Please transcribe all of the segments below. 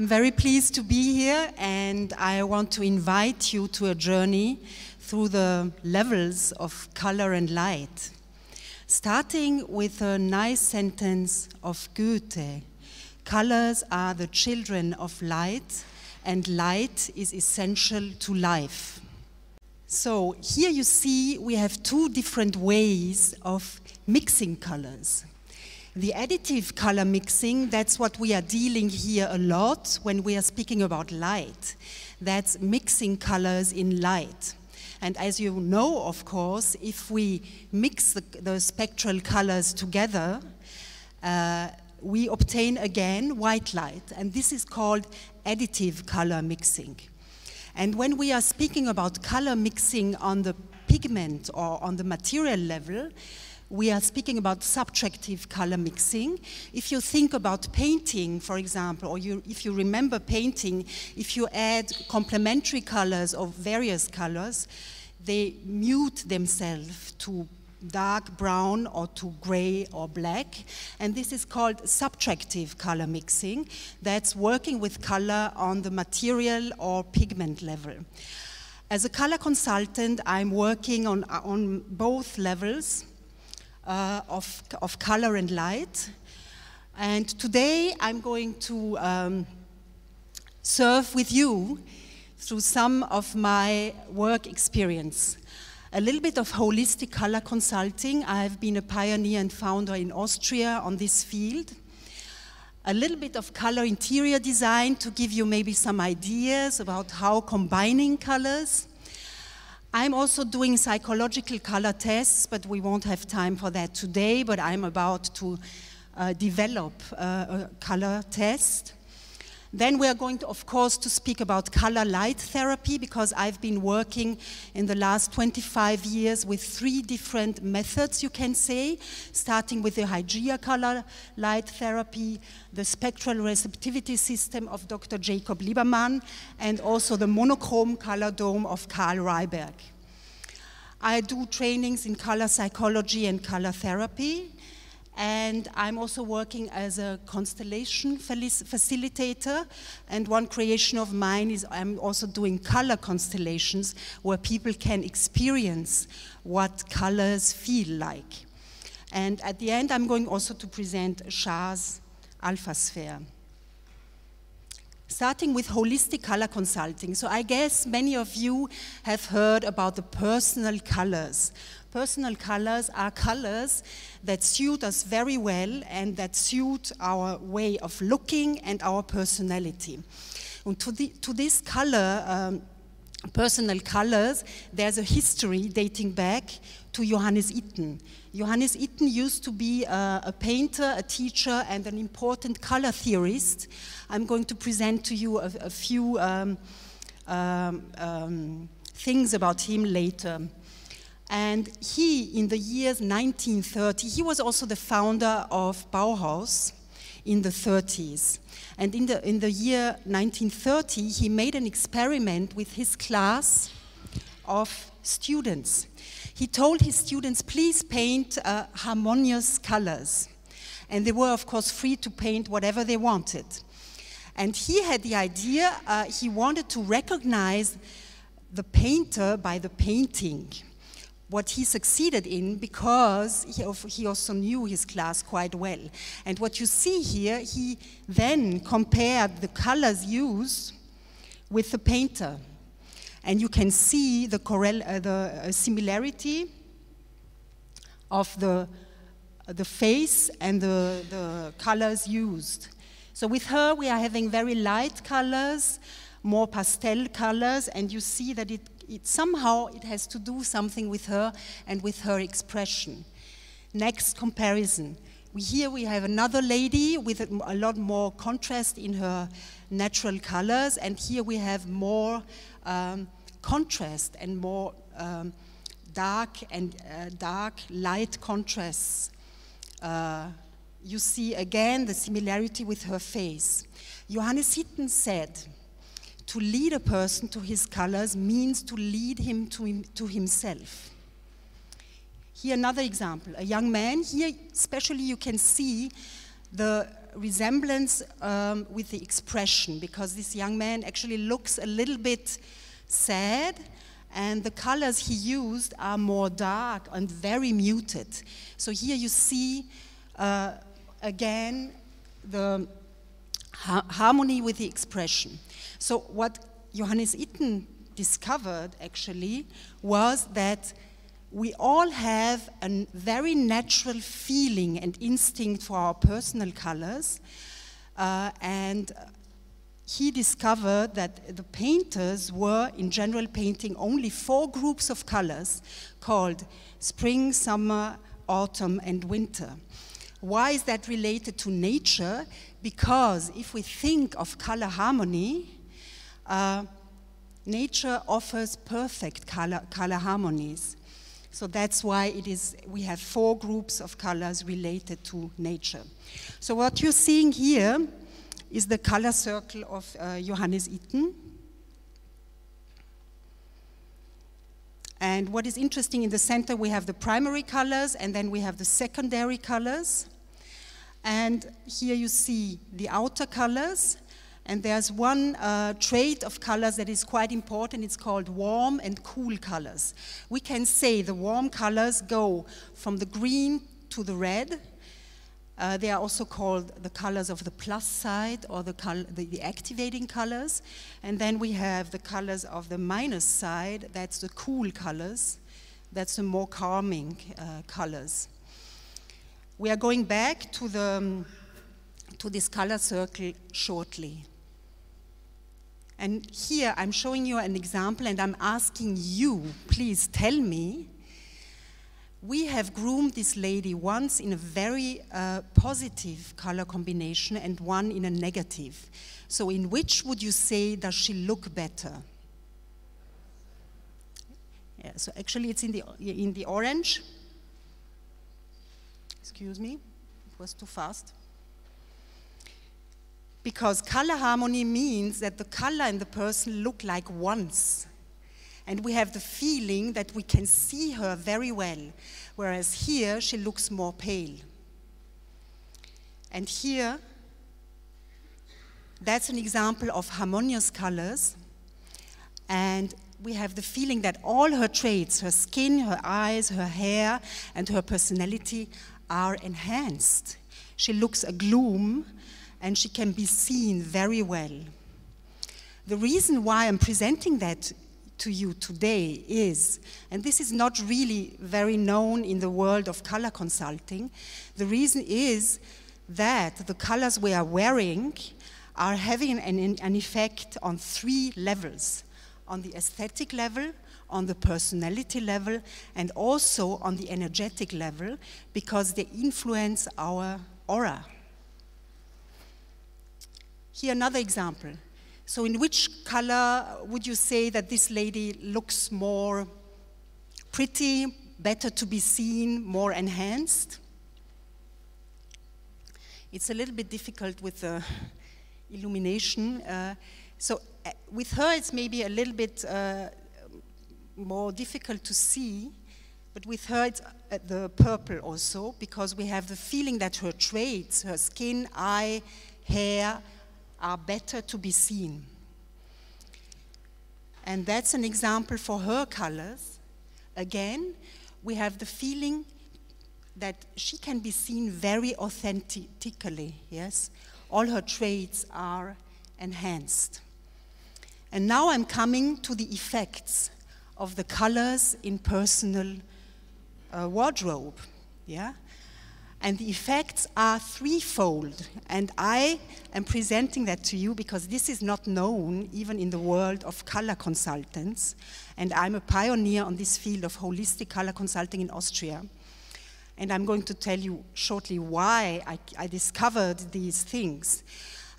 I'm very pleased to be here, and I want to invite you to a journey through the levels of color and light, starting with a nice sentence of Goethe. Colors are the children of light, and light is essential to life. So here you see we have two different ways of mixing colors. The additive color mixing, that's what we are dealing here a lot when we are speaking about light. That's mixing colors in light. And as you know, of course, if we mix the spectral colors together, we obtain again white light. And this is called additive color mixing. And when we are speaking about color mixing on the pigment or on the material level, we are speaking about subtractive color mixing. If you think about painting, for example, or if you remember painting, if you add complementary colors of various colors, they mute themselves to dark brown or to gray or black. And this is called subtractive color mixing. That's working with color on the material or pigment level. As a color consultant, I'm working on both levels of color and light. And today I'm going to serve with you through some of my work experience. A little bit of holistic color consulting. I've been a pioneer and founder in Austria on this field. A little bit of color interior design to give you maybe some ideas about how combining colors. I'm also doing psychological color tests, but we won't have time for that today, but I'm about to develop a color test. Then we are going to, of course, to speak about color light therapy, because I've been working in the last 25 years with 3 different methods, you can say, starting with the Hygeia color light therapy, the spectral receptivity system of Dr. Jacob Lieberman, and also the monochrome color dome of Karl Reiberg. I do trainings in color psychology and color therapy. And I'm also working as a constellation facilitator. And one creation of mine is I'm also doing color constellations where people can experience what colors feel like. And at the end, I'm going also to present Shah's Alpha Sphere. Starting with holistic color consulting. So I guess many of you have heard about the personal colors. Personal colors are colors that suit us very well and that suit our way of looking and our personality. And to this color, personal colors, there's a history dating back to Johannes Itten. Johannes Itten used to be a painter, a teacher, and an important color theorist. I'm going to present to you a few things about him later. And he, in the years 1930, he was also the founder of Bauhaus in the 30s. And in the year 1930, he made an experiment with his class of students. He told his students, please paint harmonious colors. And they were, of course, free to paint whatever they wanted. And he had the idea, he wanted to recognize the painter by the painting. What he succeeded in, because he also knew his class quite well. And what you see here, he then compared the colors used with the painter. And you can see the similarity of the face and the colors used. So with her, we are having very light colors, more pastel colors, and you see that somehow it has to do something with her and with her expression. Next comparison. Here we have another lady with a lot more contrast in her natural colors, and here we have more contrast and more dark light contrasts. You see again the similarity with her face. Johannes Itten said, to lead a person to his colors means to lead him to himself. Here another example, a young man. Here especially you can see the resemblance with the expression, because this young man actually looks a little bit sad, and the colors he used are more dark and very muted. So here you see again the harmony with the expression. So what Johannes Itten discovered actually was that we all have a very natural feeling and instinct for our personal colors, and he discovered that the painters were, in general, painting only 4 groups of colors called spring, summer, autumn, and winter. Why is that related to nature? Because if we think of color harmony, nature offers perfect color harmonies. So that's why we have 4 groups of colors related to nature. So what you're seeing here is the color circle of Johannes Itten. And what is interesting, in the center we have the primary colors, and then we have the secondary colors. And here you see the outer colors, and there's one trait of colors that is quite important. It's called warm and cool colors. We can say the warm colors go from the green to the red. They are also called the colors of the plus side, or the activating colors. And then we have the colors of the minus side. That's the cool colors. That's the more calming colors. We are going back to this color circle shortly. And here I'm showing you an example, and I'm asking you, please tell me, we have groomed this lady once in a very positive color combination and one in a negative. So in which would you say does she look better? Yeah, so actually it's in the orange. Excuse me, it was too fast. Because color harmony means that the color and the person look like once. And we have the feeling that we can see her very well, whereas here she looks more pale. And here, that's an example of harmonious colors. And we have the feeling that all her traits, her skin, her eyes, her hair, and her personality are enhanced. She looks a gloom, and she can be seen very well. The reason why I'm presenting that to you today is, and this is not really very known in the world of color consulting, the reason is that the colors we are wearing are having an effect on 3 levels: on the aesthetic level, on the personality level, and also on the energetic level, because they influence our aura. Here another example. So in which color would you say that this lady looks more pretty, better to be seen, more enhanced? It's a little bit difficult with the illumination. With her it's maybe a little bit more difficult to see, but with her it's the purple also, because we have the feeling that her traits, her skin, eye, hair, are better to be seen. And that's an example for her colors. Again, we have the feeling that she can be seen very authentically, yes? All her traits are enhanced. And now I'm coming to the effects of the colors in personal wardrobe, yeah? And the effects are threefold, and I am presenting that to you because this is not known even in the world of color consultants, and I'm a pioneer on this field of holistic color consulting in Austria. And I'm going to tell you shortly why I discovered these things.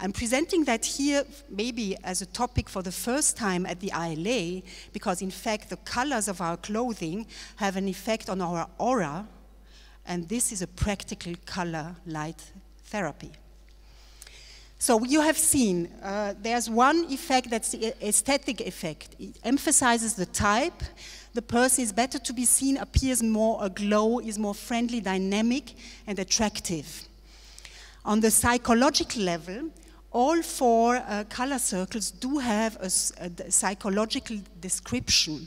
I'm presenting that here maybe as a topic for the first time at the ILA, because in fact the colors of our clothing have an effect on our aura, and this is a practical color light therapy. So you have seen, there's one effect that's the aesthetic effect. It emphasizes the type. The person is better to be seen, appears more aglow, is more friendly, dynamic, and attractive. On the psychological level, all 4 color circles do have a psychological description,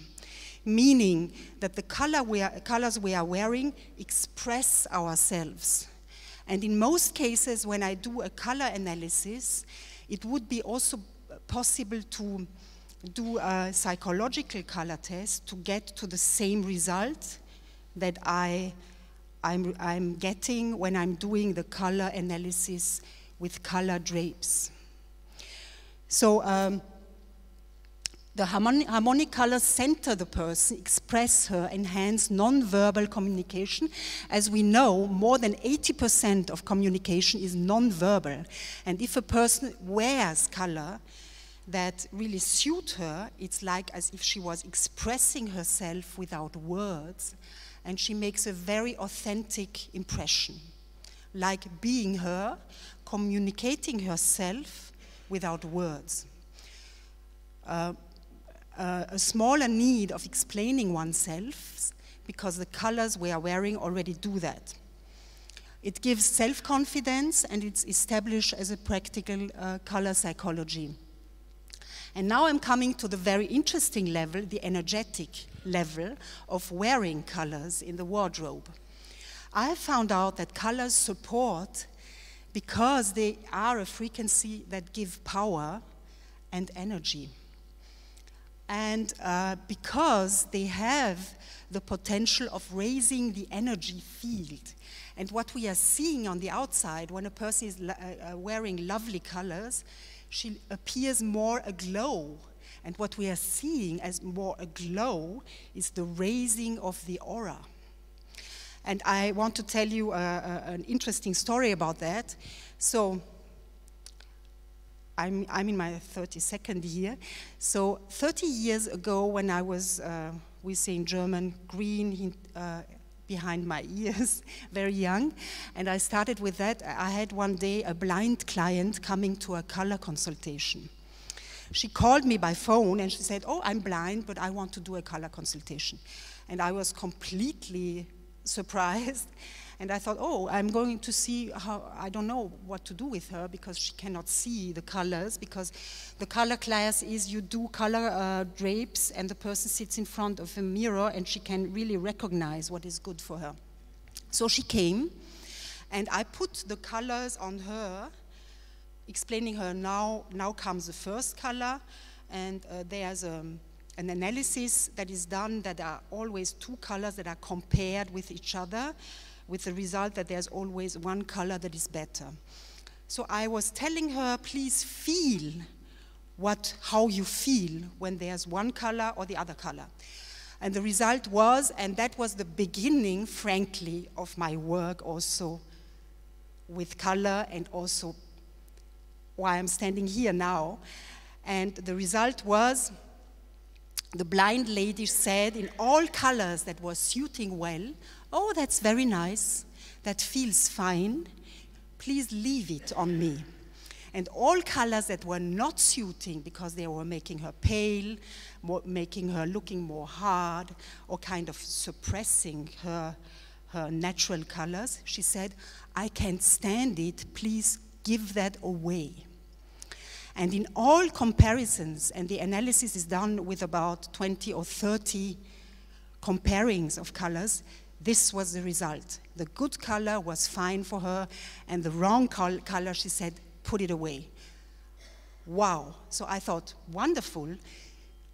meaning that the colors we are wearing express ourselves. And in most cases, when I do a color analysis, it would be also possible to do a psychological color test to get to the same result that I'm getting when I'm doing the color analysis with color drapes. So the harmonic colors center the person, express her, enhance non-verbal communication. As we know, more than 80% of communication is non-verbal. And if a person wears color that really suit her, it's like as if she was expressing herself without words, and she makes a very authentic impression, like being her, communicating herself without words. A smaller need of explaining oneself, because the colors we are wearing already do that. It gives self-confidence, and it's established as a practical color psychology. And now I'm coming to the very interesting level, the energetic level of wearing colors in the wardrobe. I found out that colors support because they are a frequency that give power and energy. And because they have the potential of raising the energy field. And what we are seeing on the outside, when a person is wearing lovely colors, she appears more aglow. And what we are seeing as more aglow is the raising of the aura. And I want to tell you an interesting story about that. So I'm in my 32nd year. So 30 years ago, when I was, we say in German, green behind my ears, very young, and I started with that. I had one day a blind client coming to a color consultation. She called me by phone and she said, "Oh, I'm blind, but I want to do a color consultation." And I was completely surprised. And I thought, oh, I'm going to see how, I don't know what to do with her because she cannot see the colors, because the color class is you do color drapes and the person sits in front of a mirror and she can really recognize what is good for her. So she came and I put the colors on her, explaining her now comes the first color, and there's an analysis that is done that are always 2 colors that are compared with each other, with the result that there's always one color that is better. So I was telling her, please feel how you feel when there's one color or the other color. And the result was, and that was the beginning, frankly, of my work also with color, and also why I'm standing here now. And the result was, the blind lady said in all colors that were suiting well, "Oh, that's very nice, that feels fine, please leave it on me." And all colors that were not suiting because they were making her pale, making her looking more hard, or kind of suppressing her natural colors, she said, "I can't stand it, please give that away." And in all comparisons, and the analysis is done with about 20 or 30 comparings of colors, this was the result. The good color was fine for her, and the wrong color, she said, put it away. Wow. So I thought, wonderful,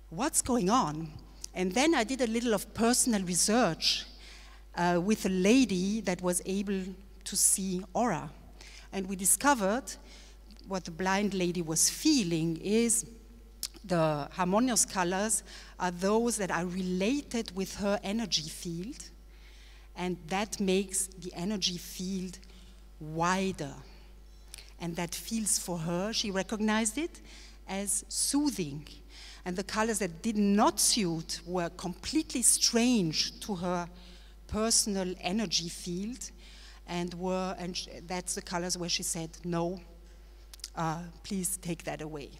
what's going on? And then I did a little of personal research with a lady that was able to see aura. And we discovered what the blind lady was feeling is the harmonious colors are those that are related with her energy field, and that makes the energy field wider. And that feels for her, she recognized it as soothing. And the colors that did not suit were completely strange to her personal energy field, and that's the colors where she said, "No, please take that away."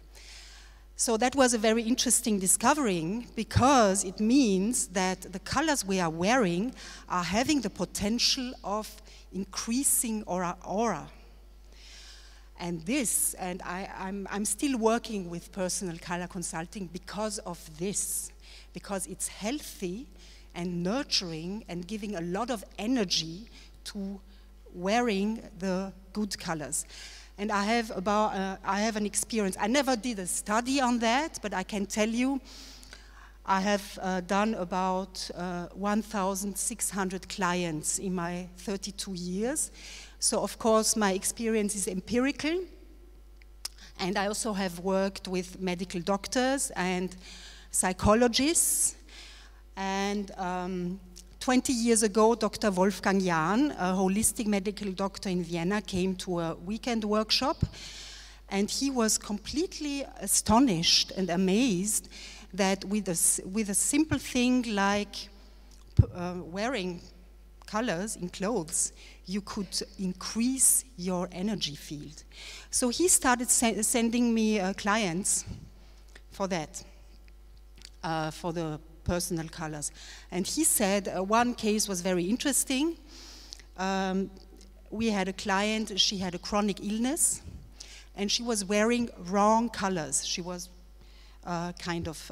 So that was a very interesting discovery, because it means that the colors we are wearing are having the potential of increasing our aura. And I'm still working with personal color consulting because of this, because it's healthy and nurturing and giving a lot of energy to wearing the good colors. And I have an experience. I never did a study on that, but I can tell you I have done about 1,600 clients in my 32 years. So of course my experience is empirical, and I also have worked with medical doctors and psychologists. And 20 years ago, Dr. Wolfgang Jahn, a holistic medical doctor in Vienna, came to a weekend workshop, and he was completely astonished and amazed that with a simple thing like wearing colors in clothes, you could increase your energy field. So he started sending me clients for that, for the personal colors. And he said one case was very interesting. We had a client, she had a chronic illness, and she was wearing wrong colors. She was kind of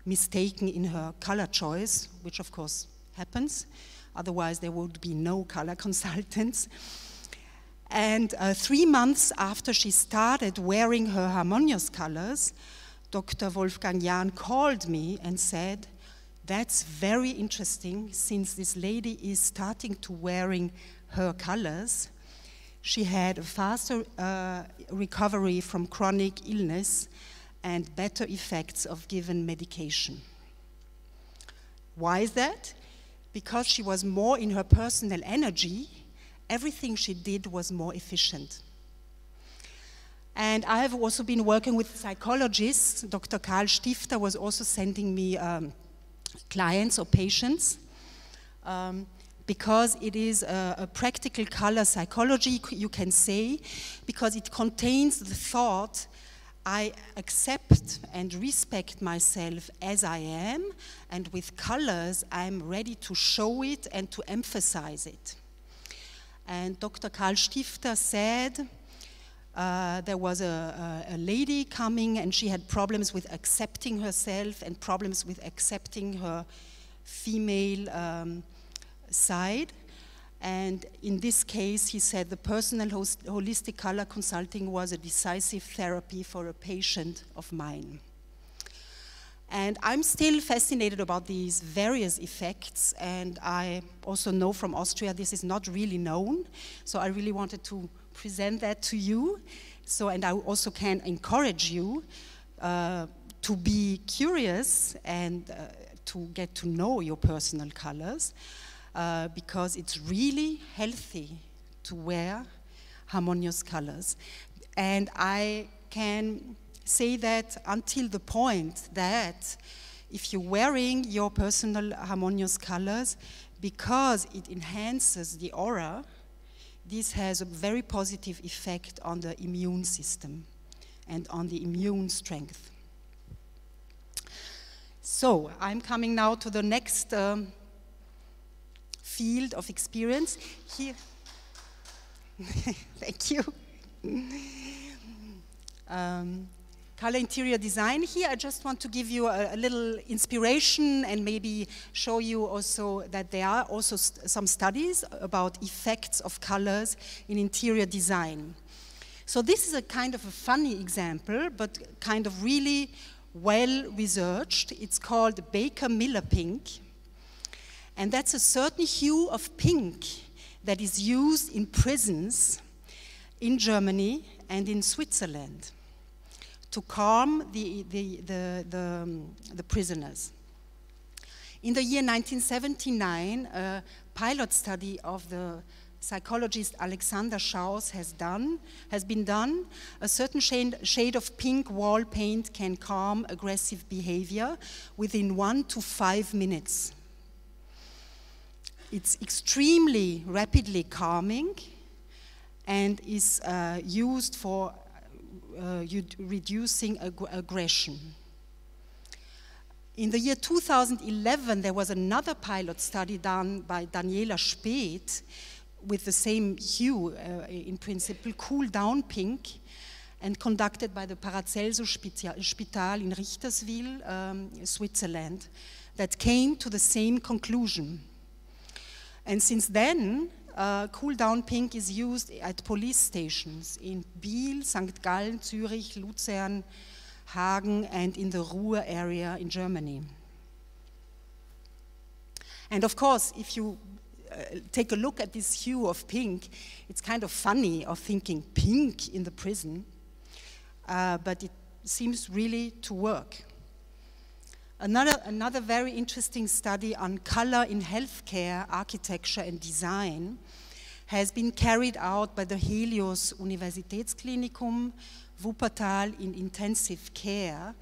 mistaken in her color choice, which of course happens. Otherwise, there would be no color consultants. And 3 months after she started wearing her harmonious colors, Dr. Wolfgang Jahn called me and said, "That's very interesting, since this lady is starting to wearing her colors. She had a faster recovery from chronic illness and better effects of given medication." Why is that? Because she was more in her personal energy, everything she did was more efficient. And I have also been working with psychologists. Dr. Karl Stifter was also sending me clients or patients, because it is a practical color psychology, you can say, because it contains the thought, I accept and respect myself as I am, and with colors I'm ready to show it and to emphasize it. And Dr. Karl Stifter said there was a lady coming, and she had problems with accepting herself and problems with accepting her female side. And in this case, he said the personal holistic color consulting was a decisive therapy for a patient of mine. And I'm still fascinated about these various effects, and I also know from Austria this is not really known, so I really wanted to present that to you. So, and I also can encourage you to be curious and to get to know your personal colors. Because it's really healthy to wear harmonious colors. And I can say that until the point that if you're wearing your personal harmonious colors, because it enhances the aura, this has a very positive effect on the immune system and on the immune strength. So I'm coming now to the next field of experience. Here, thank you. Color interior design. Here I just want to give you a little inspiration and maybe show you also that there are also some studies about effects of colors in interior design. So this is a kind of a funny example, but kind of really well researched. It's called Baker-Miller pink. And that's a certain hue of pink that is used in prisons in Germany and in Switzerland to calm the prisoners. In the year 1979, a pilot study of the psychologist Alexander Schaus has been done. A certain shade of pink wall paint can calm aggressive behavior within 1 to 5 minutes. It's extremely rapidly calming and is used for reducing aggression. In the year 2011, there was another pilot study done by Daniela Speth with the same hue, in principle, cool down pink, and conducted by the Paracelso Spital in Richterswil, Switzerland, that came to the same conclusion. And since then, cool down pink is used at police stations in Biel, St. Gallen, Zürich, Luzern, Hagen, and in the Ruhr area in Germany. And of course, if you take a look at this hue of pink, it's kind of funny of thinking pink in the prison, but it seems really to work. Another very interesting study on color in healthcare, architecture and design has been carried out by the Helios Universitätsklinikum, Wuppertal in intensive care,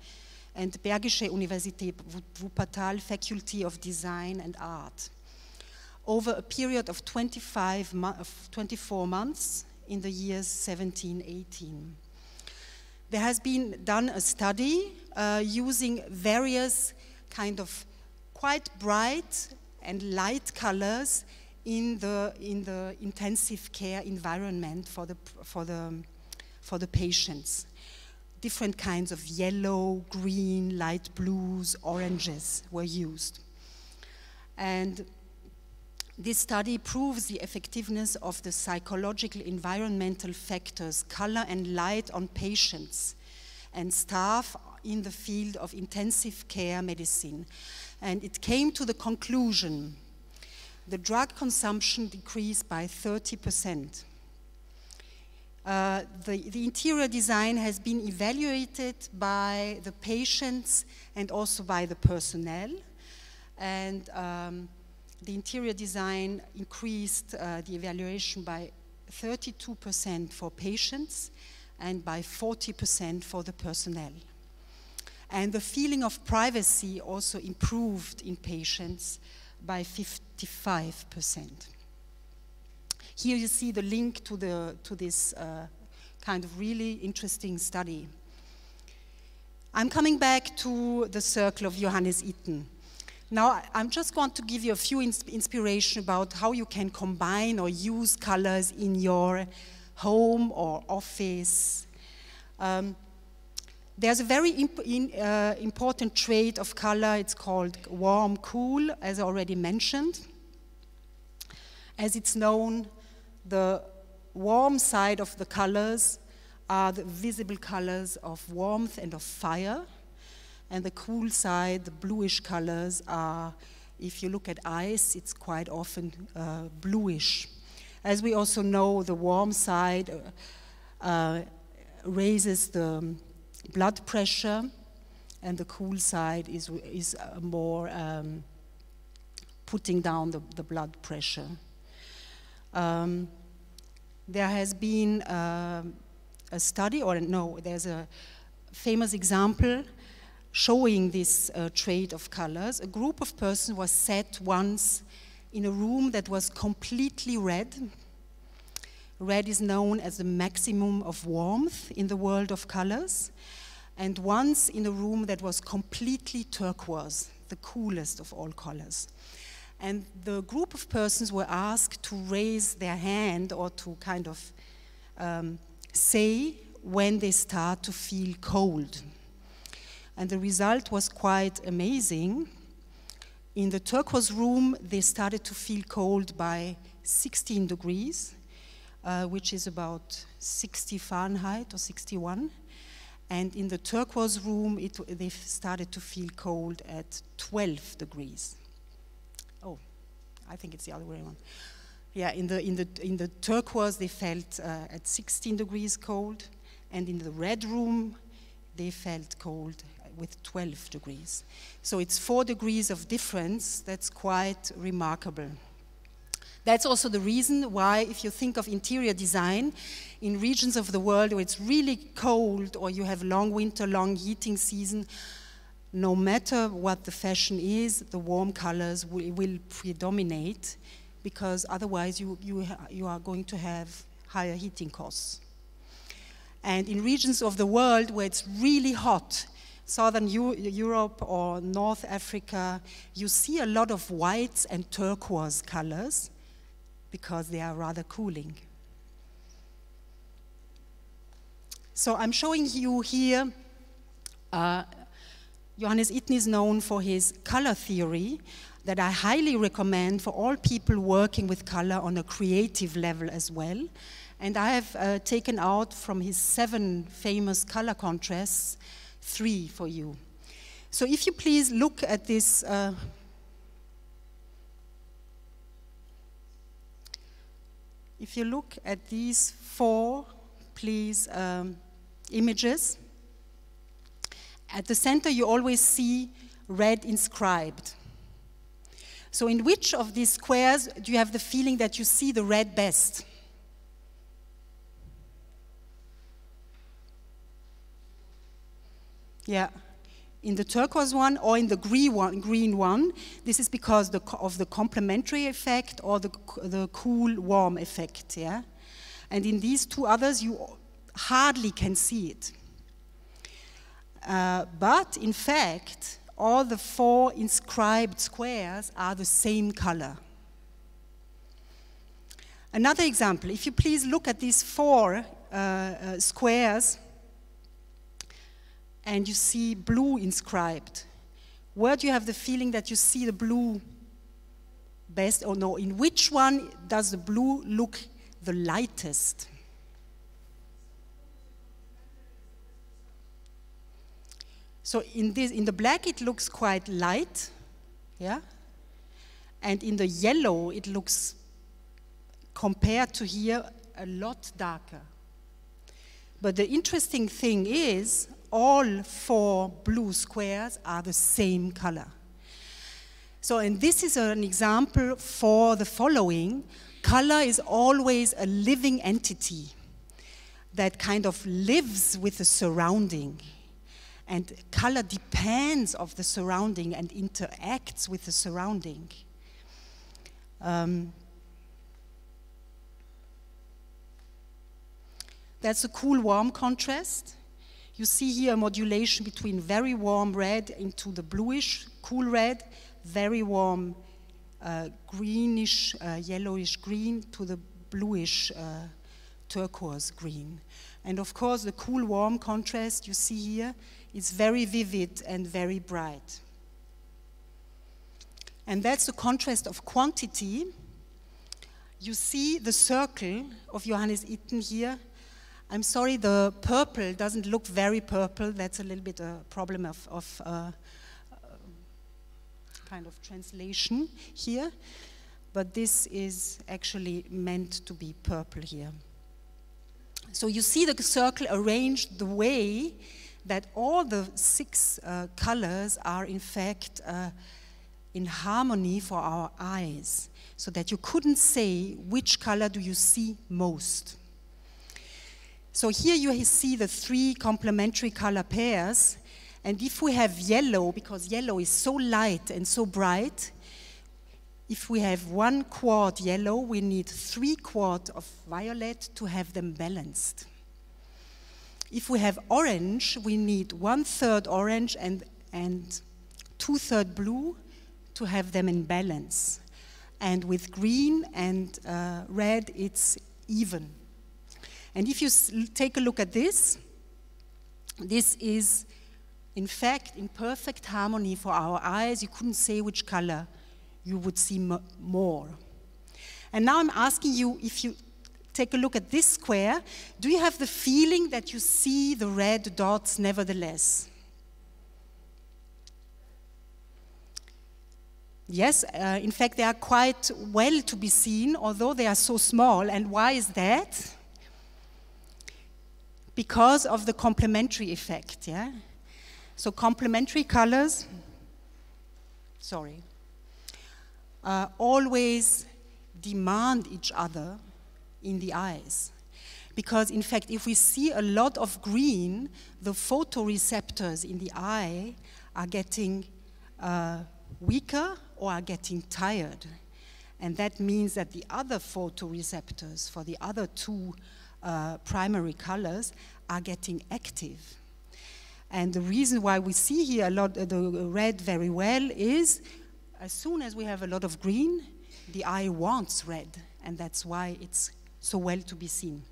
and Bergische Universität Wuppertal Faculty of Design and Art, over a period of 24 months in the years 17-18. There has been done a study using various kind of quite bright and light colors in the intensive care environment for the patients. Different kinds of yellow, green, light blues, oranges were used. And this study proves the effectiveness of the psychological environmental factors, color and light on patients and staff in the field of intensive care medicine. And it came to the conclusion, the drug consumption decreased by 30%. The interior design has been evaluated by the patients and also by the personnel. And the interior design increased the evaluation by 32% for patients and by 40% for the personnel. And the feeling of privacy also improved in patients by 55%. Here you see the link to this kind of really interesting study. I'm coming back to the circle of Johannes Itten. Now, I'm just going to give you a few inspiration about how you can combine or use colors in your home or office. There's a very important trait of color. It's called warm-cool, as I already mentioned. As it's known, the warm side of the colors are the visible colors of warmth and of fire. And the cool side, the bluish colors are, if you look at ice, it's quite often bluish. As we also know, the warm side raises the blood pressure, and the cool side is more putting down the blood pressure. There has been a study, or no, there's a famous example showing this trait of colors. A group of persons was set once in a room that was completely red. Red is known as the maximum of warmth in the world of colors. And once in a room that was completely turquoise, the coolest of all colors. And the group of persons were asked to raise their hand or to kind of say when they start to feel cold. And the result was quite amazing. In the turquoise room, they started to feel cold by 16 degrees, which is about 60 Fahrenheit or 61. And in the turquoise room, they started to feel cold at 12 degrees. Oh, I think it's the other way around. Yeah, in the turquoise, they felt at 16 degrees cold, and in the red room, they felt cold with 12 degrees. So it's 4 degrees of difference. That's quite remarkable. That's also the reason why, if you think of interior design, in regions of the world where it's really cold or you have long winter, long heating season, no matter what the fashion is, the warm colors will predominate, because otherwise you are going to have higher heating costs. And in regions of the world where it's really hot, Southern Europe or North Africa, you see a lot of whites and turquoise colors, because they are rather cooling. So I'm showing you here, Johannes Itten is known for his color theory that I highly recommend for all people working with color on a creative level as well. And I have taken out from his 7 famous color contrasts, 3 for you. So if you please look at this, if you look at these 4, please, images, at the center you always see red inscribed. So in which of these squares do you have the feeling that you see the red best? Yeah, in the turquoise one or in the green one. This is because of the complementary effect or the cool-warm effect, yeah? And in these 2 others, you hardly can see it. But in fact, all the 4 inscribed squares are the same color. Another example, if you please look at these 4 squares and you see blue inscribed, where do you have the feeling that you see the blue best, or no, in which one does the blue look the lightest? So in the black it looks quite light, yeah? And in the yellow it looks, compared to here, a lot darker. But the interesting thing is, all 4 blue squares are the same color. So, and this is an example for the following. Color is always a living entity that kind of lives with the surrounding. And color depends on the surrounding and interacts with the surrounding. That's a cool-warm contrast. You see here a modulation between very warm red into the bluish, cool red, very warm greenish, yellowish green to the bluish turquoise green. And of course, the cool-warm contrast you see here is very vivid and very bright. And that's the contrast of quantity. You see the circle of Johannes Itten here. I'm sorry, the purple doesn't look very purple. That's a little bit a problem of kind of translation here. But this is actually meant to be purple here. So you see the circle arranged the way that all the 6 colors are in fact in harmony for our eyes, so that you couldn't say which color do you see most. So here you see the 3 complementary color pairs, and if we have yellow, because yellow is so light and so bright, if we have 1 quart yellow, we need 3 quarts of violet to have them balanced. If we have orange, we need 1/3 orange and 2/3 blue to have them in balance. And with green and red, it's even. And if you take a look at this, this is, in fact, in perfect harmony for our eyes. You couldn't say which color you would see more. And now I'm asking you, if you take a look at this square, do you have the feeling that you see the red dots nevertheless? Yes, in fact, they are quite well to be seen, although they are so small. And why is that? Because of the complementary effect, yeah? So complementary colors, always demand each other in the eyes. Because in fact, if we see a lot of green, the photoreceptors in the eye are getting weaker or are getting tired. And that means that the other photoreceptors for the other 2 primary colors are getting active. And the reason why we see here a lot of the red very well is, as soon as we have a lot of green, the eye wants red. and that's why it's so well to be seen.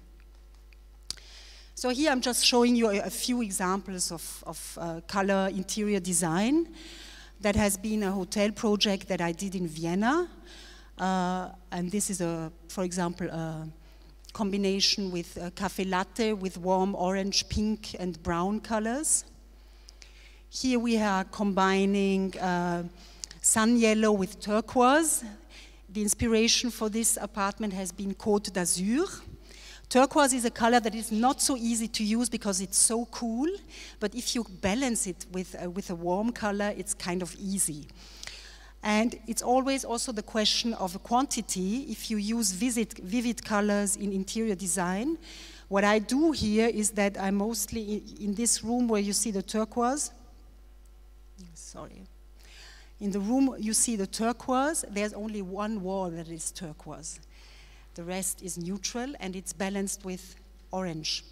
So here I'm just showing you a few examples of color interior design. That has been a hotel project that I did in Vienna. And this is, for example, a combination with cafe latte with warm orange, pink, and brown colors. Here we are combining sun yellow with turquoise. The inspiration for this apartment has been Côte d'Azur. Turquoise is a color that is not so easy to use because it's so cool, but if you balance it with a warm color, it's kind of easy. And it's always also the question of quantity. If you use vivid colors in interior design, what I do here is that I mostly, in this room where you see the turquoise, sorry, in the room you see the turquoise, there's only one wall that is turquoise. The rest is neutral, and it's balanced with orange.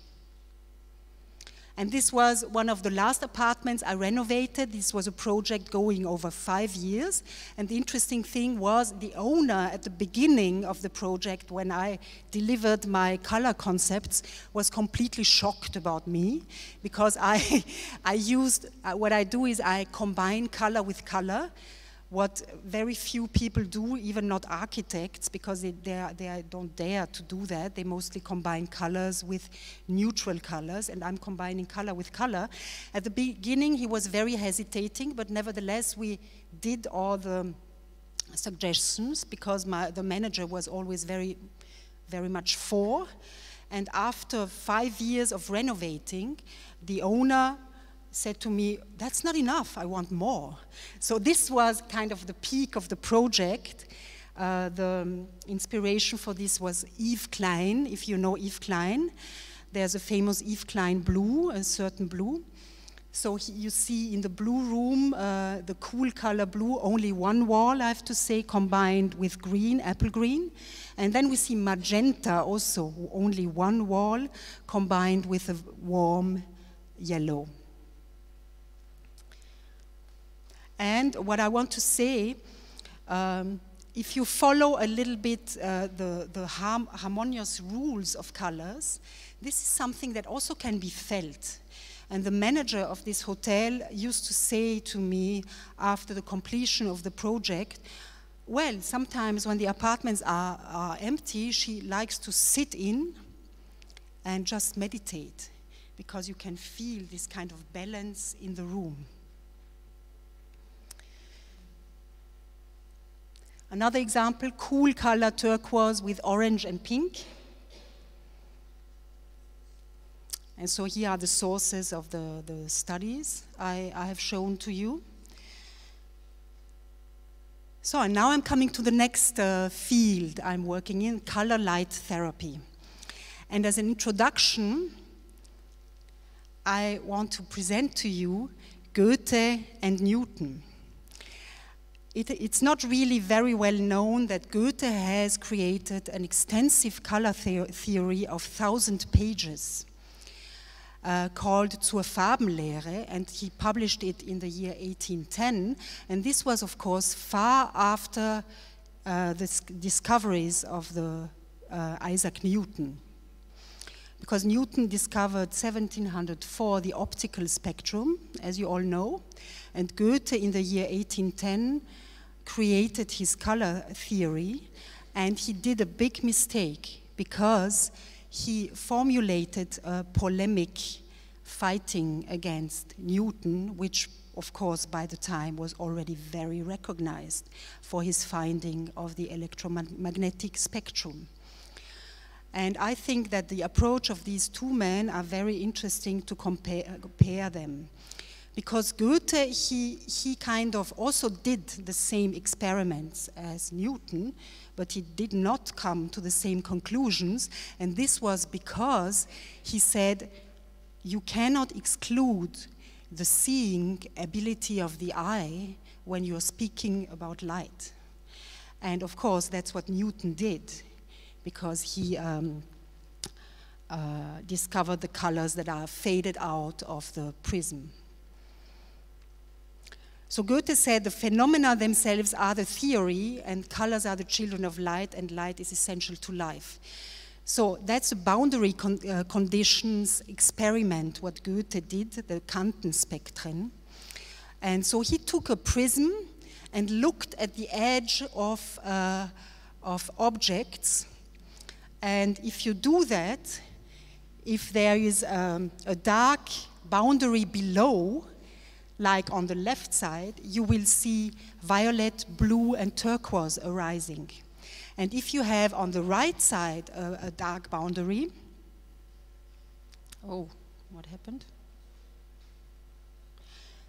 And this was one of the last apartments I renovated. This was a project going over 5 years. And the interesting thing was the owner at the beginning of the project, when I delivered my color concepts, was completely shocked about me, because what I do is I combine color with color, what very few people do, even not architects, because they don't dare to do that. They mostly combine colors with neutral colors, and I'm combining color with color. At the beginning, he was very hesitating, but nevertheless, we did all the suggestions, because the manager was always very, very much for. And after 5 years of renovating, the owner said to me, that's not enough, I want more. So this was kind of the peak of the project. The inspiration for this was Yves Klein, if you know Yves Klein. There's a famous Yves Klein blue, a certain blue. So you see in the blue room, the cool color blue, only one wall, I have to say, combined with green, apple green. And then we see magenta also, only one wall, combined with a warm yellow. And what I want to say, if you follow a little bit the harmonious rules of colors, this is something that also can be felt. And the manager of this hotel used to say to me after the completion of the project, well, sometimes when the apartments are empty, she likes to sit in and just meditate, because you can feel this kind of balance in the room. Another example, cool color turquoise with orange and pink. And so here are the sources of the studies I have shown to you. So and now I'm coming to the next field I'm working in, color light therapy. And as an introduction, I want to present to you Goethe and Newton. It's not really very well known that Goethe has created an extensive color theory of 1,000 pages called Zur Farbenlehre, and he published it in the year 1810. And this was, of course, far after the discoveries of the Isaac Newton. Because Newton discovered 1704 the optical spectrum, as you all know, and Goethe in the year 1810 created his color theory, and he did a big mistake because he formulated a polemic fighting against Newton, which of course by the time was already very recognized for his finding of the electromagnetic spectrum. And I think that the approach of these two men are very interesting to compare them. Because Goethe, he kind of also did the same experiments as Newton, but he did not come to the same conclusions. And this was because he said, you cannot exclude the seeing ability of the eye when you're speaking about light. And of course, that's what Newton did, because he discovered the colors that are faded out of the prism. So Goethe said the phenomena themselves are the theory, and colors are the children of light, and light is essential to life. So that's a boundary conditions experiment, what Goethe did, the Kantenspektren. And so he took a prism and looked at the edge of objects. And if you do that, if there is a dark boundary below, like on the left side, you will see violet, blue, and turquoise arising. And if you have on the right side a dark boundary, oh, what happened?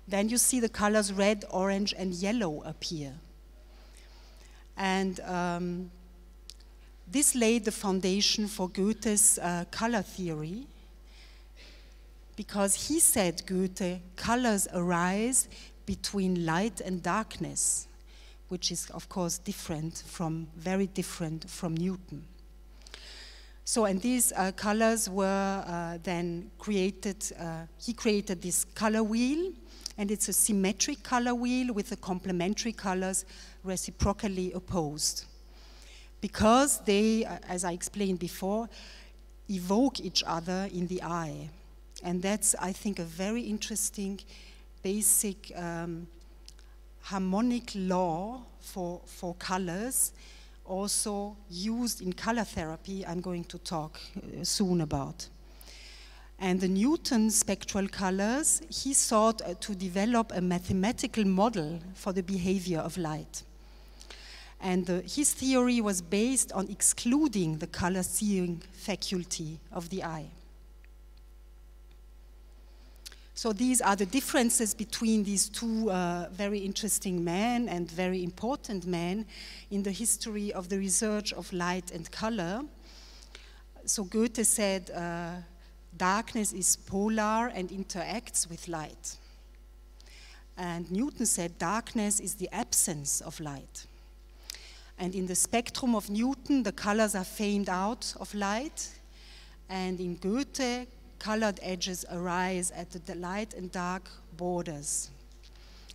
Then you see the colors red, orange, and yellow appear. And this laid the foundation for Goethe's color theory, because he said, Goethe, colors arise between light and darkness, which is, of course, very different from Newton. So, and these colors were then created, he created this color wheel, and it's a symmetric color wheel with the complementary colors reciprocally opposed. Because they, as I explained before, evoke each other in the eye. And that's, I think, a very interesting basic harmonic law for colors, also used in color therapy, I'm going to talk soon about. And the Newton spectral colors, he sought to develop a mathematical model for the behavior of light. And his theory was based on excluding the color-seeing faculty of the eye. So these are the differences between these two very interesting men and very important men in the history of the research of light and color. So Goethe said, darkness is polar and interacts with light. And Newton said darkness is the absence of light. And in the spectrum of Newton, the colors are famed out of light. And in Goethe, colored edges arise at the light and dark borders.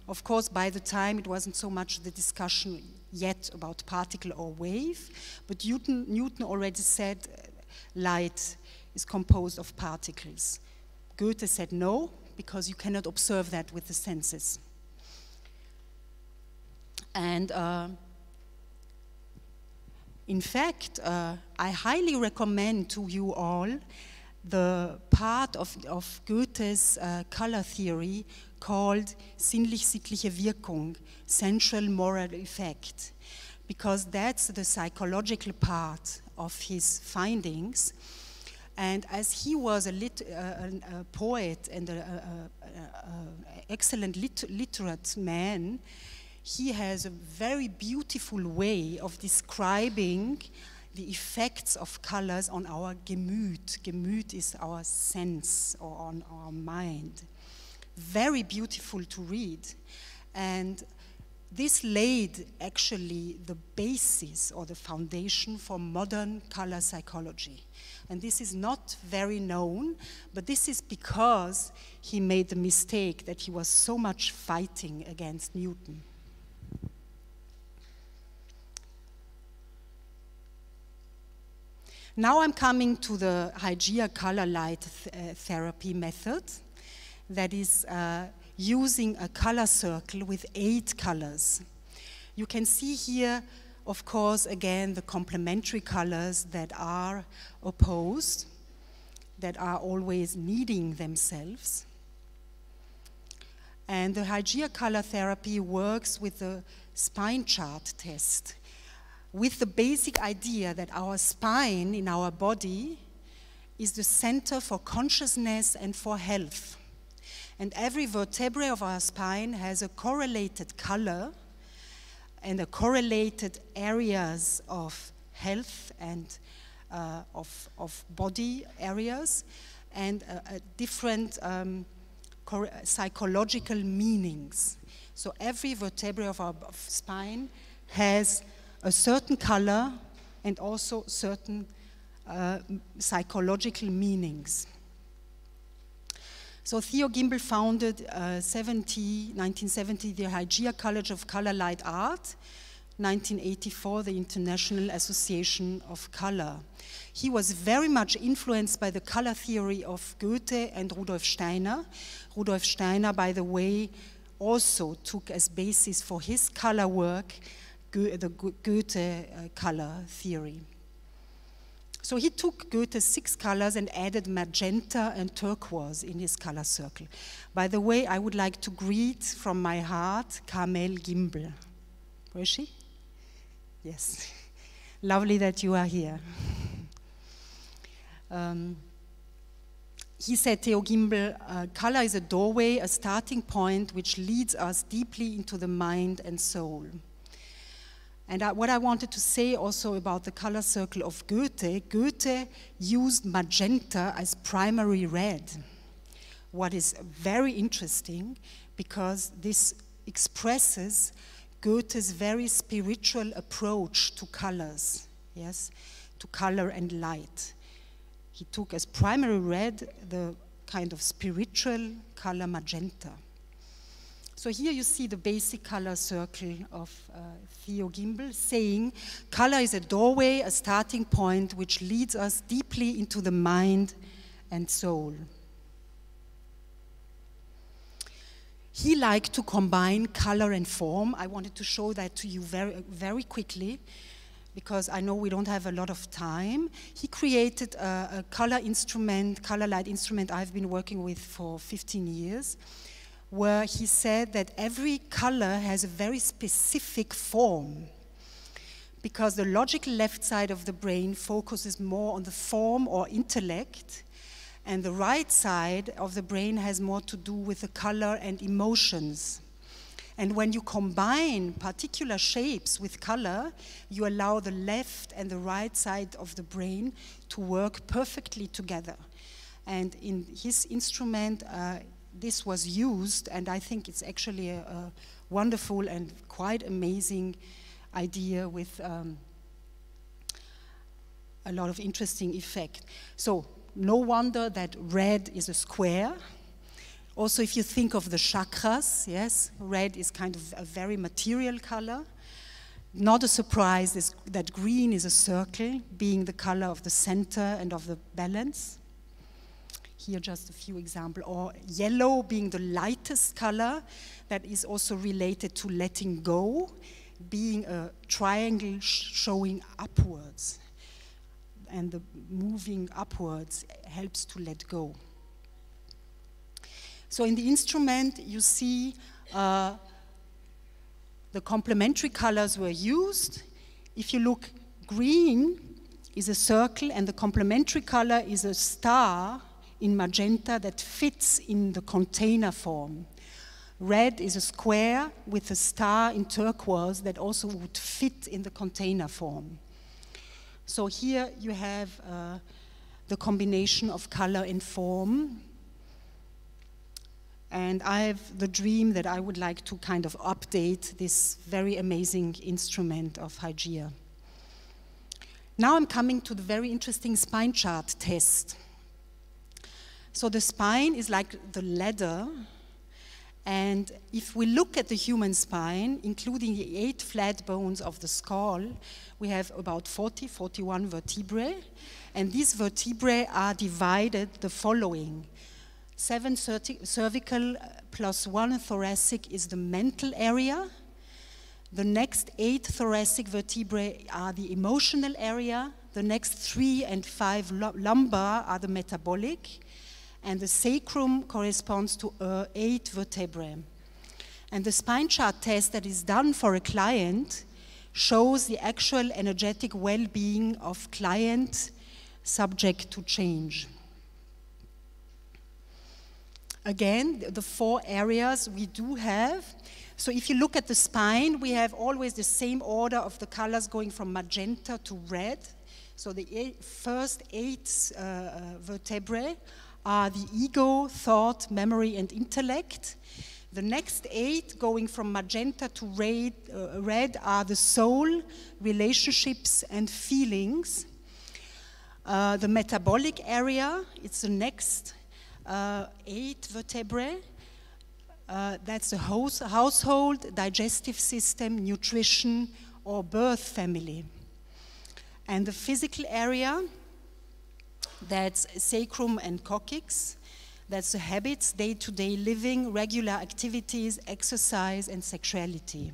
Of course, by the time, it wasn't so much the discussion yet about particle or wave, but Newton already said light is composed of particles. Goethe said no, because you cannot observe that with the senses. And in fact, I highly recommend to you all the part of Goethe's color theory called sinnlich-sittliche Wirkung, sensual moral effect, because that's the psychological part of his findings. And as he was a poet and an excellent literate man, he has a very beautiful way of describing the effects of colors on our Gemüt. Gemüt is our sense or on our mind. Very beautiful to read. And this laid actually the basis or the foundation for modern color psychology. And this is not very known, but this is because he made the mistake that he was so much fighting against Newton. Now I'm coming to the Hygeia color light therapy method, that is using a color circle with 8 colors. You can see here, of course, again, the complementary colors that are opposed, that are always needing themselves. And the Hygeia color therapy works with the spine chart test, with the basic idea that our spine in our body is the center for consciousness and for health. And every vertebrae of our spine has a correlated color and a correlated areas of health and of body areas, and different psychological meanings. So every vertebrae of our spine has a certain color and also certain psychological meanings. So Theo Gimbel founded 1970 the Hygeia College of Color Light Art, 1984 the International Association of Color. He was very much influenced by the color theory of Goethe and Rudolf Steiner. Rudolf Steiner, by the way, also took as basis for his color work the Goethe color theory. So he took Goethe's 6 colors and added magenta and turquoise in his color circle. By the way, I would like to greet from my heart Carmel Gimbel. Where is she? Yes. Lovely that you are here. He said, Theo Gimbel, color is a doorway, a starting point which leads us deeply into the mind and soul. And what I wanted to say also about the color circle of Goethe, Goethe used magenta as primary red. What is very interesting, because this expresses Goethe's very spiritual approach to colors, yes, to color and light. He took as primary red the kind of spiritual color magenta. So here you see the basic color circle of Theo Gimbel saying, color is a doorway, a starting point which leads us deeply into the mind and soul. He liked to combine color and form. I wanted to show that to you very quickly, because I know we don't have a lot of time. He created a color instrument, color light instrument I've been working with for 15 years, where he said that every color has a very specific form, because the logical left side of the brain focuses more on the form or intellect, and the right side of the brain has more to do with the color and emotions. And when you combine particular shapes with color, you allow the left and the right side of the brain to work perfectly together. And in his instrument, this was used, and I think it's actually a wonderful and quite amazing idea with a lot of interesting effect. So no wonder that red is a square. Also, if you think of the chakras, yes, red is kind of a very material color. Not a surprise is that green is a circle, being the color of the center and of the balance. Here just a few examples. Or yellow being the lightest color, that is also related to letting go, being a triangle showing upwards. And the moving upwards helps to let go. So in the instrument, you see the complementary colors were used. If you look, green is a circle, and the complementary color is a star in magenta that fits in the container form. Red is a square with a star in turquoise that also would fit in the container form. So here you have the combination of color and form. And I have the dream that I would like to kind of update this very amazing instrument of Hygeia. Now I'm coming to the very interesting spine chart test. So the spine is like the ladder, and if we look at the human spine, including the 8 flat bones of the skull, we have about 41 vertebrae, and these vertebrae are divided the following. 7 cervical plus 1 thoracic is the mental area. The next 8 thoracic vertebrae are the emotional area. The next 3 and 5 lumbar are the metabolic. And the sacrum corresponds to 8 vertebrae. And the spine chart test that is done for a client shows the actual energetic well-being of client subject to change. Again, the 4 areas we do have. So if you look at the spine, we have always the same order of the colors going from magenta to red. So the first 8 vertebrae are the ego, thought, memory, and intellect. The next 8, going from magenta to red, are the soul, relationships, and feelings. The metabolic area, it's the next 8 vertebrae. That's the household, digestive system, nutrition, or birth family. And the physical area, that's sacrum and coccyx. That's the habits, day-to-day living, regular activities, exercise, and sexuality.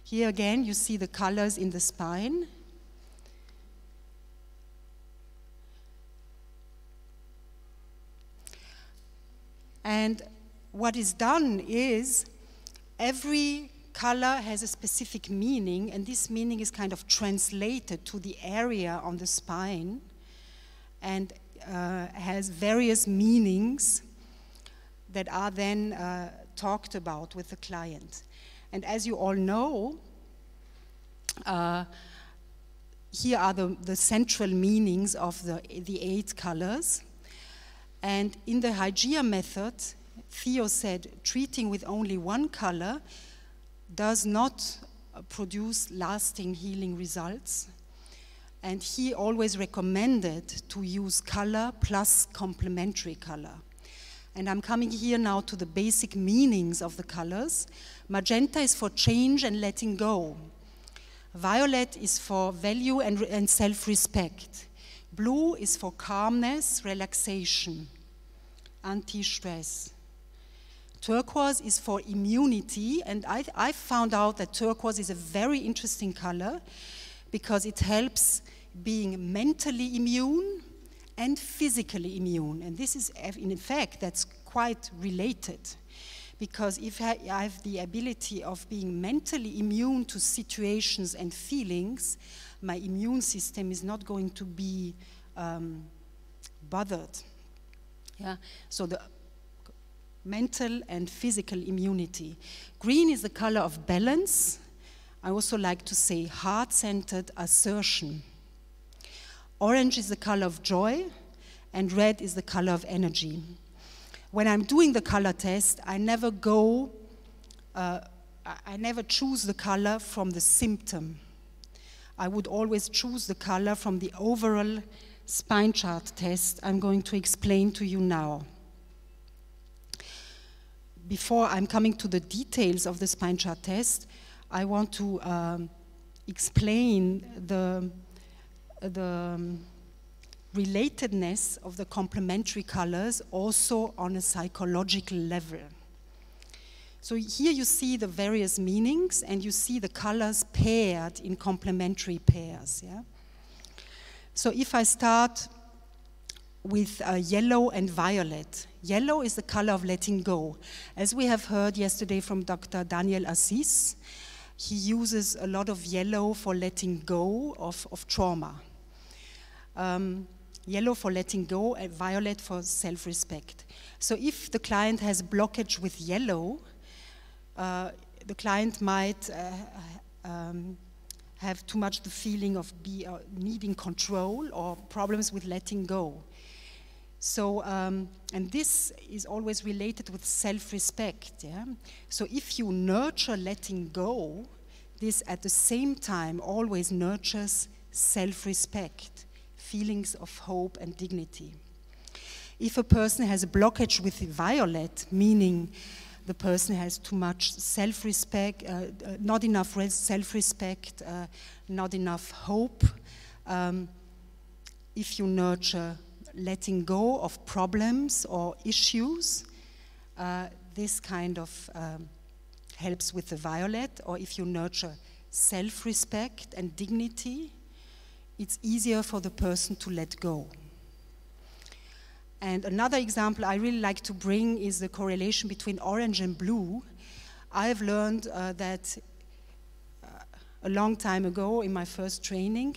Here again, you see the colors in the spine. And what is done is every color has a specific meaning, and this meaning is kind of translated to the area on the spine and has various meanings that are then talked about with the client. And as you all know, here are the central meanings of the 8 colors. And in the Hygeia method, Theo said treating with only one color does not produce lasting healing results. And he always recommended to use color plus complementary color. And I'm coming here now to the basic meanings of the colors. Magenta is for change and letting go. Violet is for value and self-respect. Blue is for calmness, relaxation, anti-stress. Turquoise is for immunity, and I found out that turquoise is a very interesting color because it helps being mentally immune and physically immune. And this is, in fact, that's quite related. Because if I have the ability of being mentally immune to situations and feelings, my immune system is not going to be bothered. Yeah? So the mental and physical immunity. Green is the color of balance. I also like to say heart-centered assertion. Orange is the color of joy, and red is the color of energy. When I'm doing the color test, I never choose the color from the symptom. I would always choose the color from the overall spine chart test I'm going to explain to you now. Before I'm coming to the details of the spine chart test, I want to explain the relatedness of the complementary colors also on a psychological level. So here you see the various meanings, and you see the colors paired in complementary pairs. Yeah? So if I start with yellow and violet. Yellow is the color of letting go. As we have heard yesterday from Dr. Daniel Assis, he uses a lot of yellow for letting go of trauma. Yellow for letting go, and violet for self-respect. So if the client has blockage with yellow, the client might have too much the feeling of needing control or problems with letting go. So, and this is always related with self-respect. Yeah? So if you nurture letting go, this at the same time always nurtures self-respect, feelings of hope and dignity. If a person has a blockage with violet, meaning the person has too much self-respect, not enough self-respect, not enough hope, if you nurture letting go of problems or issues, this kind of helps with the violet. Or if you nurture self-respect and dignity, it's easier for the person to let go. And another example I really like to bring is the correlation between orange and blue. I've learned that a long time ago in my first training,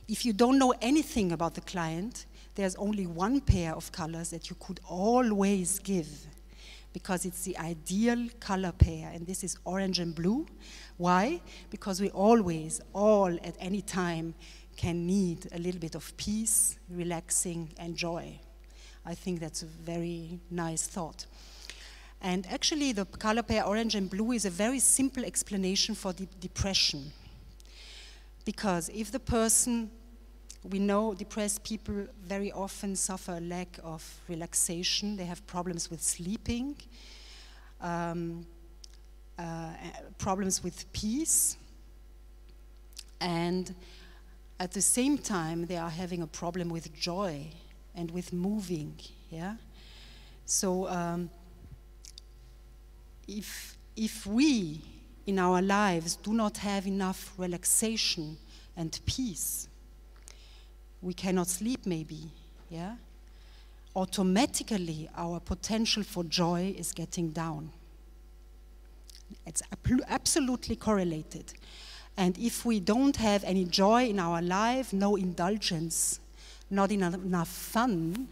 if you don't know anything about the client, there's only one pair of colors that you could always give, because it's the ideal color pair, and this is orange and blue. Why? Because we always, all at any time, can need a little bit of peace, relaxing, and joy. I think that's a very nice thought. And actually, the color pair orange and blue is a very simple explanation for depression. Because if the person We know depressed people very often suffer a lack of relaxation. They have problems with sleeping, problems with peace, and at the same time they are having a problem with joy and with moving. Yeah. So if we in our lives do not have enough relaxation and peace, we cannot sleep maybe, yeah? Automatically our potential for joy is getting down. It's absolutely correlated. And if we don't have any joy in our life, no indulgence, not enough fun,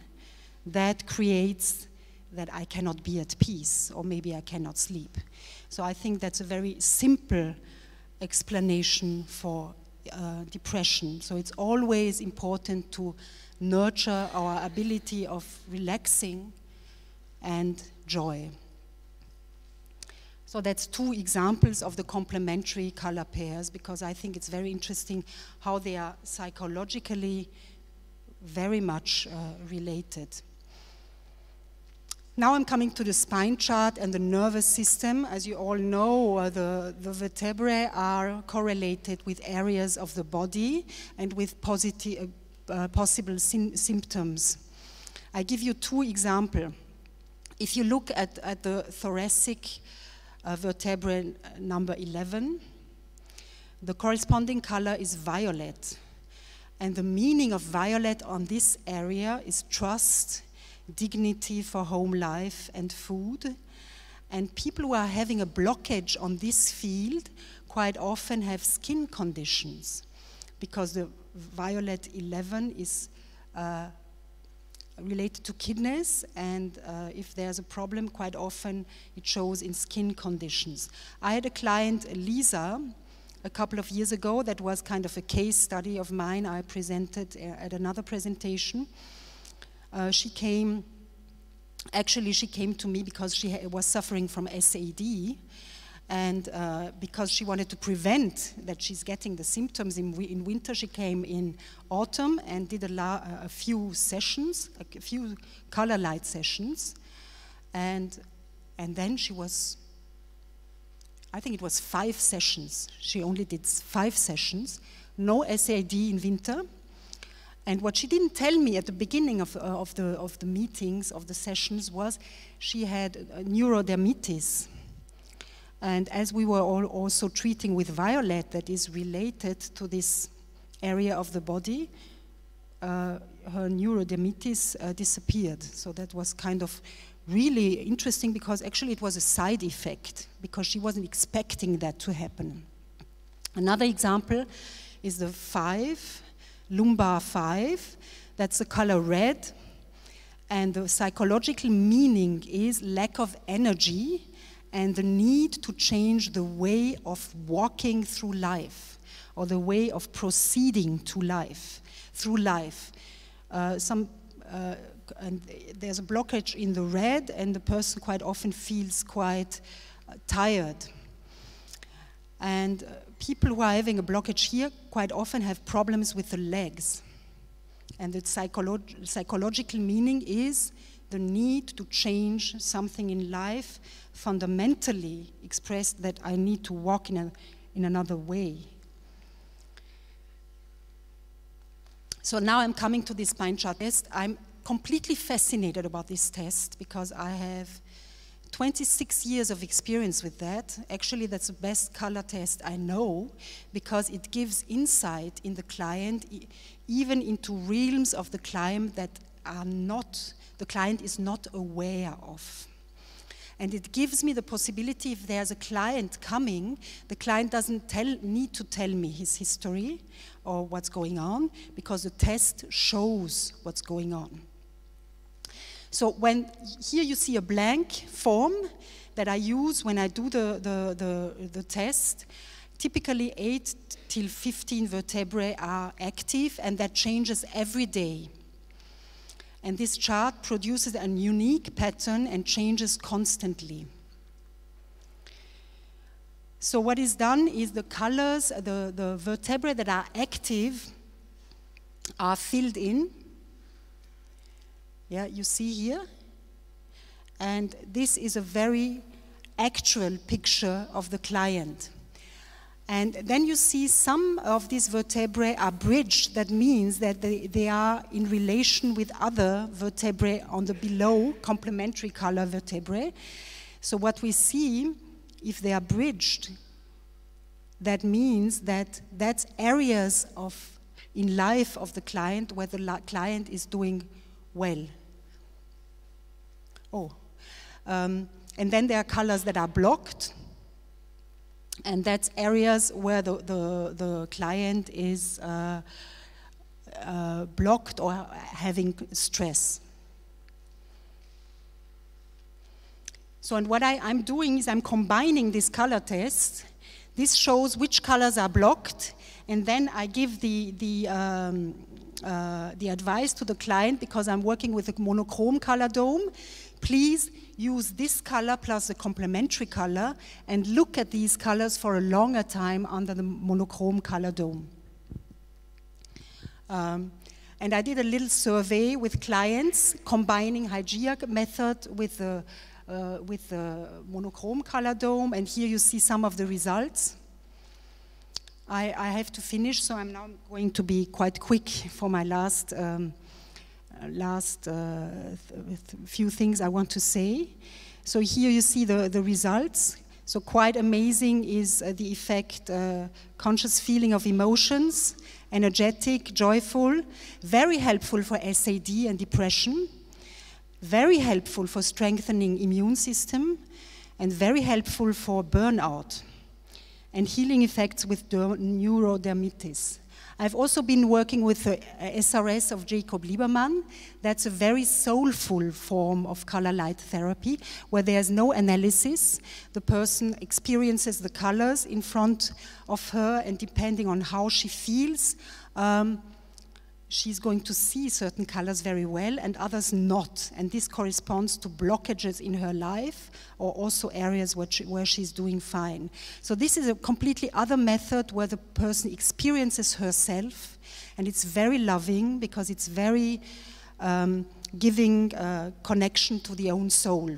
that creates that I cannot be at peace, or maybe I cannot sleep. So I think that's a very simple explanation for depression. So it's always important to nurture our ability of relaxing and joy. So that's two examples of the complementary color pairs, because I think it's very interesting how they are psychologically very much related. Now I'm coming to the spine chart and the nervous system. As you all know, the vertebrae are correlated with areas of the body and with possible symptoms. I give you two examples. If you look at the thoracic vertebrae number 11, the corresponding color is violet. And the meaning of violet on this area is trust, dignity for home life and food. And people who are having a blockage on this field quite often have skin conditions, because the violet 11 is related to kidneys, and if there's a problem, quite often it shows in skin conditions. I had a client, Lisa, a couple of years ago, that was kind of a case study of mine I presented at another presentation. She came to me because she was suffering from SAD, and because she wanted to prevent that she's getting the symptoms in winter, she came in autumn and did a few sessions, a few color light sessions, and then she was, I think it was 5 sessions. She only did 5 sessions, no SAD in winter. And what she didn't tell me at the beginning of the meetings, of the sessions, was she had neurodermitis. And as we were all also treating with violet that is related to this area of the body, her neurodermitis disappeared. So that was kind of really interesting, because actually it was a side effect, because she wasn't expecting that to happen. Another example is the 5, lumbar 5, that's the color red, and the psychological meaning is lack of energy and the need to change the way of walking through life, or the way of proceeding through life. And there's a blockage in the red, and the person quite often feels quite tired. And people who are having a blockage here quite often have problems with the legs. And the psychological meaning is the need to change something in life, fundamentally expressed that I need to walk in another way. So now I'm coming to this spine chart test. I'm completely fascinated about this test because I have 26 years of experience with that. Actually, that's the best color test I know, because it gives insight in the client, even into realms of the client that the client is not aware of. And it gives me the possibility, if there's a client coming, the client doesn't need to tell me his history or what's going on, because the test shows what's going on. So here you see a blank form that I use when I do the test. Typically 8 till 15 vertebrae are active, and that changes every day. And this chart produces a unique pattern and changes constantly. So what is done is the colors, the vertebrae that are active are filled in. Yeah, you see here. And this is a very actual picture of the client. And then you see some of these vertebrae are bridged. That means that they are in relation with other vertebrae on the below, complementary color vertebrae. So what we see, if they are bridged, that means that that's areas in life of the client where the client is doing well. And then there are colors that are blocked, and that's areas where the client is blocked or having stress. So, and what I'm doing is I'm combining this color test. This shows which colors are blocked, and then I give the advice to the client, because I'm working with a monochrome color dome. Please use this color plus the complementary color and look at these colors for a longer time under the monochrome color dome. And I did a little survey with clients combining Hygeia method with the monochrome color dome, and here you see some of the results. I have to finish, so I'm now going to be quite quick for my last few things I want to say. So here you see the results. So quite amazing is the effect, conscious feeling of emotions, energetic, joyful, very helpful for SAD and depression, very helpful for strengthening immune system, and very helpful for burnout, and healing effects with neurodermitis. I've also been working with the SRS of Jacob Lieberman. That's a very soulful form of color light therapy, where there's no analysis. The person experiences the colors in front of her, and depending on how she feels, she's going to see certain colors very well and others not. And this corresponds to blockages in her life, or also areas where she's doing fine. So this is a completely other method where the person experiences herself, and it's very loving because it's very giving connection to the own soul.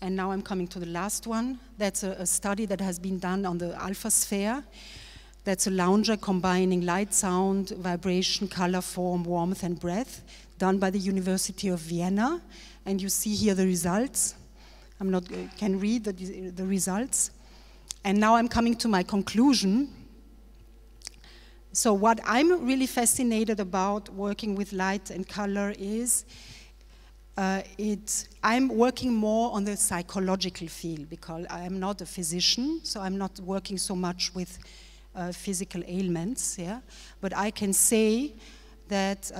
And now I'm coming to the last one. That's a study that has been done on the alpha sphere. That's a lounger combining light, sound, vibration, color, form, warmth, and breath, done by the University of Vienna. And you see here the results. Can read the results. And now I'm coming to my conclusion. So what I'm really fascinated about working with light and color is I'm working more on the psychological field, because I am not a physician, so I'm not working so much with physical ailments, yeah? But I can say that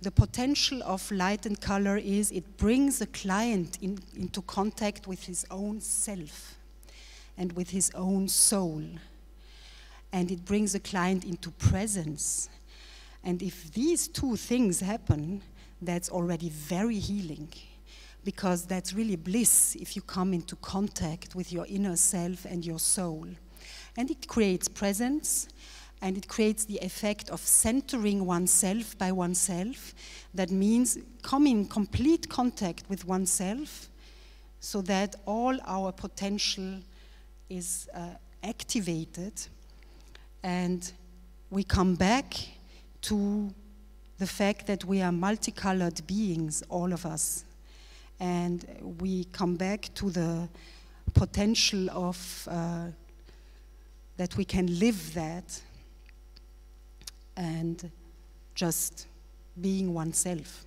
the potential of light and color is it brings the client into contact with his own self and with his own soul. And it brings the client into presence. And if these two things happen, that's already very healing, because that's really bliss if you come into contact with your inner self and your soul. And it creates presence, and it creates the effect of centering oneself by oneself. That means coming in complete contact with oneself, so that all our potential is activated, and we come back to the fact that we are multicolored beings, all of us. And we come back to the potential of that we can live that, and just being oneself.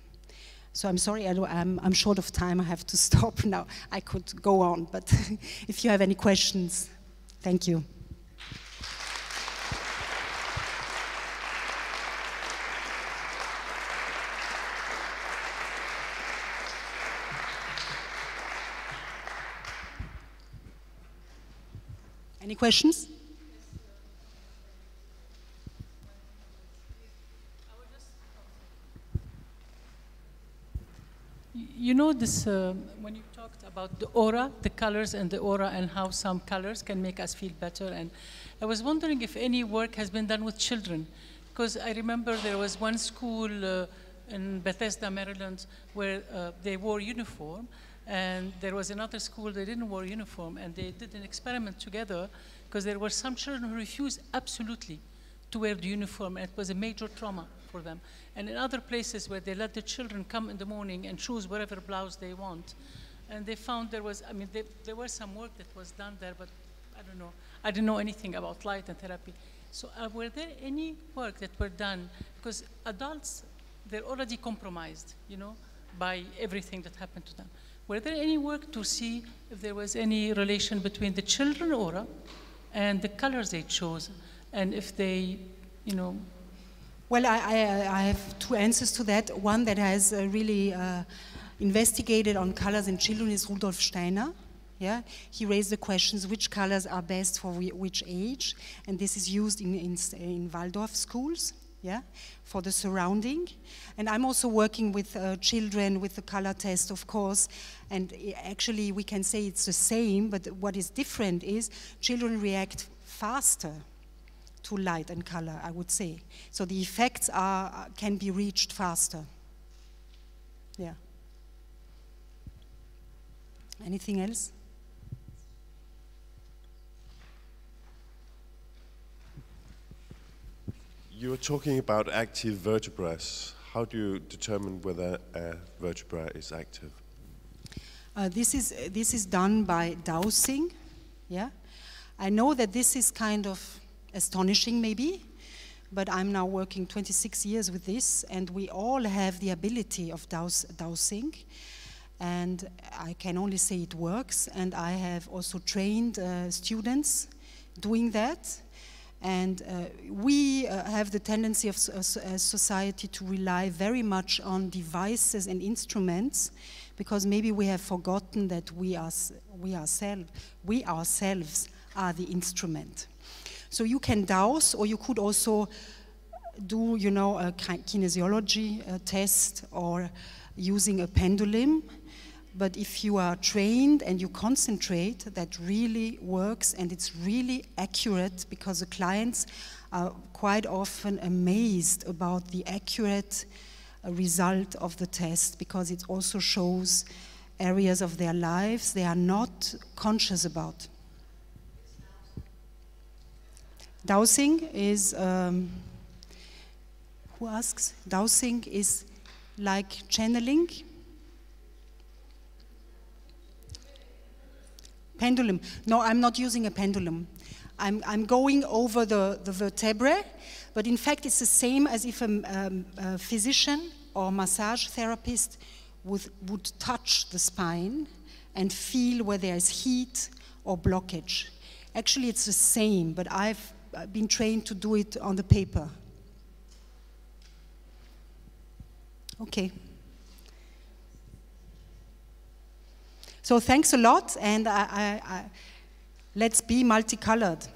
So I'm sorry, I'm short of time, I have to stop now. I could go on, but if you have any questions, thank you. Any questions? You know this, when you talked about the aura, the colors and the aura, and how some colors can make us feel better, and I was wondering if any work has been done with children, because I remember there was one school in Bethesda, Maryland, where they wore uniform, and there was another school they didn't wear uniform, and they did an experiment together, because there were some children who refused absolutely to wear the uniform, and it was a major trauma for them. And in other places where they let the children come in the morning and choose whatever blouse they want, and they found there was, I mean, there was some work that was done there, but I don't know. I didn't know anything about light and therapy. So were there any work that were done? Because adults, they're already compromised, you know, by everything that happened to them. Were there any work to see if there was any relation between the children aura and the colors they chose, and if they, you know? Well, I have two answers to that. One that has really investigated on colors in children is Rudolf Steiner. Yeah, he raised the questions, which colors are best for which age, and this is used in Waldorf schools, yeah, for the surrounding. And I'm also working with children with the color test, of course, and actually we can say it's the same, but what is different is children react faster to light and color, I would say. So the effects can be reached faster. Yeah. Anything else? You were talking about active vertebrae. How do you determine whether a vertebra is active? This is done by dowsing. Yeah, I know that this is kind of astonishing maybe, but I'm now working 26 years with this, and we all have the ability of dowsing, and I can only say it works, and I have also trained students doing that, and we have the tendency of as society to rely very much on devices and instruments, because maybe we have forgotten that we ourselves are the instrument. So you can dowse, or you could also do, you know, a kinesiology test, or using a pendulum. But if you are trained and you concentrate, that really works, and it's really accurate, because the clients are quite often amazed about the accurate result of the test, because it also shows areas of their lives they are not conscious about. Dowsing is, who asks? Dowsing is like channeling. Pendulum. No, I'm not using a pendulum. I'm going over the vertebrae, but in fact it's the same as if a physician or massage therapist would touch the spine and feel where there is heat or blockage. Actually, it's the same, but I've been trained to do it on the paper. Okay. So thanks a lot, and let's be multicolored.